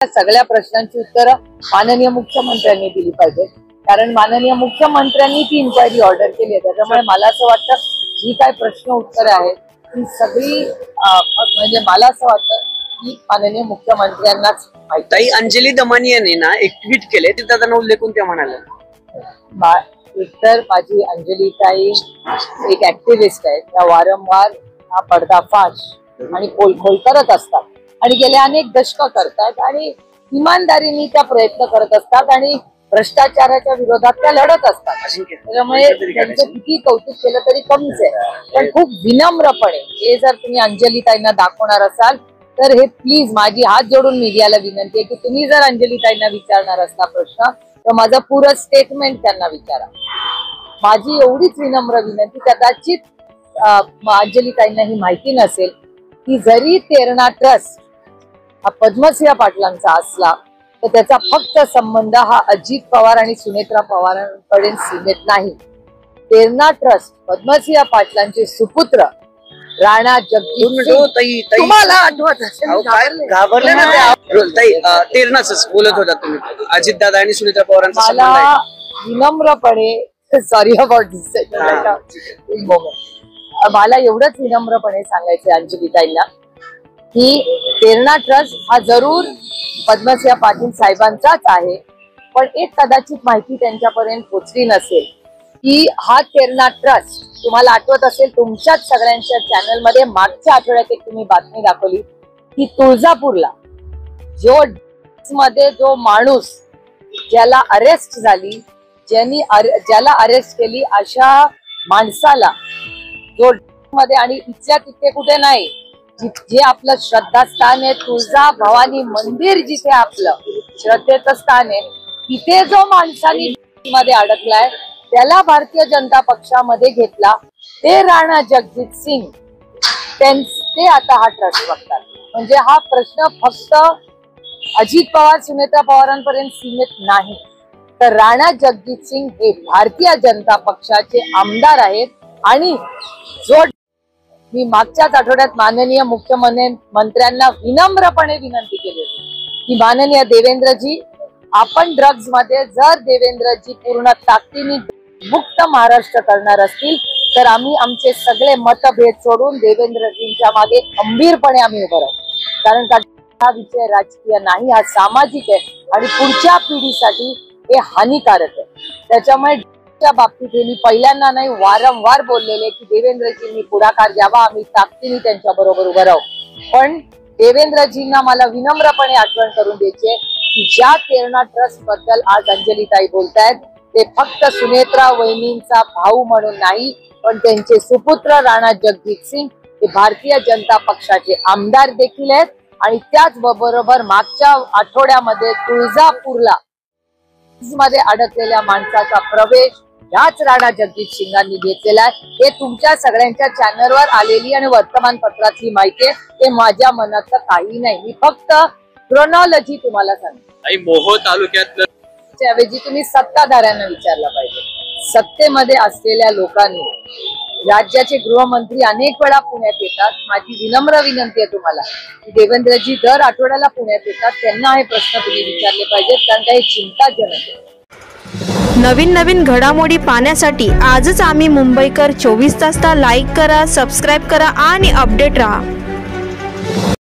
सगळ्या प्रश्नांची उत्तरं माननीय मुख्यमंत्र्यांनी दिली पाहिजे, कारण माननीय मुख्यमंत्र्यांनी ती इन्क्वायरी ऑर्डर केली आहे। त्याच्यामुळे मला असं वाटतं जी काय प्रश्न उत्तरं आहेत ती सगळी म्हणजे मला असं वाटतं की माननीय मुख्यमंत्र्यांनाच माहिती। ताई अंजली दमानी यांनी ना एक ट्विट केले, ते दादा उल्लेखून त्या म्हणाल्या एकतर माझी अंजली ताई एक ऍक्टिव्हिस्ट आहे, त्या वारंवार हा पर्दाफाश आणि पोलखोल करत असतात आणि गेल्या अनेक दशकं करतात आणि इमानदारीने त्या प्रयत्न करत असतात आणि भ्रष्टाचाराच्या विरोधात त्या लढत असतात। त्यामुळे त्यांचं किती कौतुक केलं तरी कमीच आहे, पण खूप विनम्रपणे हे जर तुम्ही अंजली ताईंना दाखवणार असाल तर हे प्लीज माझी हात जोडून मीडियाला विनंती आहे की तुम्ही जर अंजली ताईंना विचारणार असला प्रश्न तर माझं पुरं स्टेटमेंट त्यांना विचारा। माझी एवढीच विनम्र विनंती, कदाचित अंजली ताईंना ही माहिती नसेल की जरी तेरणा ट्रस्ट हा पद्मसिंह पाटलांचा असला तर त्याचा फक्त संबंध हा अजित पवार आणि सुनेत्रा पवारांकडे सीमित नाही। तेरणा ट्रस्ट पद्मसिंह पाटलांचे सुपुत्र राणा जगदीश, तुम्हाला आठवत असेल घाबरले ना ताई, तेरणाच बोलत होता तुम्ही अजितदादा आणि सुनेत्रा पवारांचा संबंध आहे। मला विनम्रपणे सॉरी अबाउट दिस मला एवढंच विनम्रपणे सांगायचं अंजली ताईंना की तेरणा ट्रस्ट हा जरूर पद्मसिंह पाटील साहेबांचाच आहे, पण एक कदाचित माहिती त्यांच्यापर्यंत पोहोचली नसेल की हा तेरणा ट्रस्ट, तुम्हाला आठवत असेल तुमच्याच सगळ्यांच्या चॅनल मध्ये मागच्या आठवड्यात एक तुम्ही बातमी दाखवली की तुळजापूरला जो माणूस ज्याला अरेस्ट झाली, ज्याला अरेस्ट केली अशा माणसाला जो मध्ये आणि इथल्या तिथे कुठे नाही, जे आपलं श्रद्धास्थान आहे तुळजा भवानी मंदिर जिथे आपलं श्रद्धेचं स्थान आहे, तिथे जो माणसाने मध्ये अडकलाय त्याला भारतीय जनता पक्षामध्ये घेतला, ते राणा जगजीत सिंग ते आता हा ट्रस्ट बघतात। म्हणजे हा प्रश्न फक्त अजित पवार सुनेत्रा पवारांपर्यंत सीमित नाही, तर राणा जगजीत सिंग हे भारतीय जनता पक्षाचे आमदार आहेत आणि जो मी मागच्याच आठवड्यात माननीय मुख्यमंत्र्यांना विनम्रपणे विनंती केली होती की माननीय देवेंद्रजी, आपण ड्रग्ज मध्ये जर देवेंद्रजी पूर्ण ताकदीने मुक्त महाराष्ट्र करणार असतील तर आम्ही आमचे सगळे मतभेद सोडून देवेंद्रजींच्या मागे खंबीरपणे आम्ही उभं राहू, कारण हा विषय राजकीय नाही, हा सामाजिक आहे आणि पुढच्या पिढीसाठी हे हानिकारक आहे। त्याच्यामुळे बाबतीत हे मी पहिल्यांदा नाही वारंवार बोललेले की देवेंद्रजींनी पुढाकार घ्यावा, आम्ही ताकदीने त्यांच्या बरोबर उभं राहू, पण देवेंद्रजींना मला विनम्रपणे आठवण करून द्यायची की ज्या तेरणा ट्रस्ट बद्दल आज अंजली ताई बोलतायत ते फक्त सुनेत्रा वहिनींचा भाऊ म्हणून नाही, पण त्यांचे सुपुत्र राणा जगजीत सिंग हे भारतीय जनता पक्षाचे आमदार देखील आहेत आणि त्याचबरोबर मागच्या आठवड्यामध्ये तुळजापूरला मध्ये अडकलेल्या माणसाचा प्रवेश याच राणा जगजीत सिंगांनी घेतलेला आहे। हे तुमच्या सगळ्यांच्या चॅनलवर आलेली आणि वर्तमानपत्रातली माहिती आहे, ते माझ्या मनातलं काही नाही, मी फक्त क्रोनॉलॉजी तुम्हाला सांगते। मोहोळ तालुक्यात ऐवजी तुम्ही सत्ताधाऱ्यांना विचारलं पाहिजे। सत्तेमध्ये असलेल्या लोकांनी, राज्याचे गृहमंत्री अनेक वेळा पुण्यात येतात, माझी विनम्र विनंती आहे तुम्हाला की देवेंद्रजी दर आठवड्याला पुण्यात येतात, त्यांना हे प्रश्न तुम्ही विचारले पाहिजेत, कारण काही चिंताजनक आहे। नवीन घडामोडी पाहण्यासाठी आजच आम्ही मुंबईकर 24 तासला लाईक करा, सबस्क्राईब करा आणि अपडेट रहा।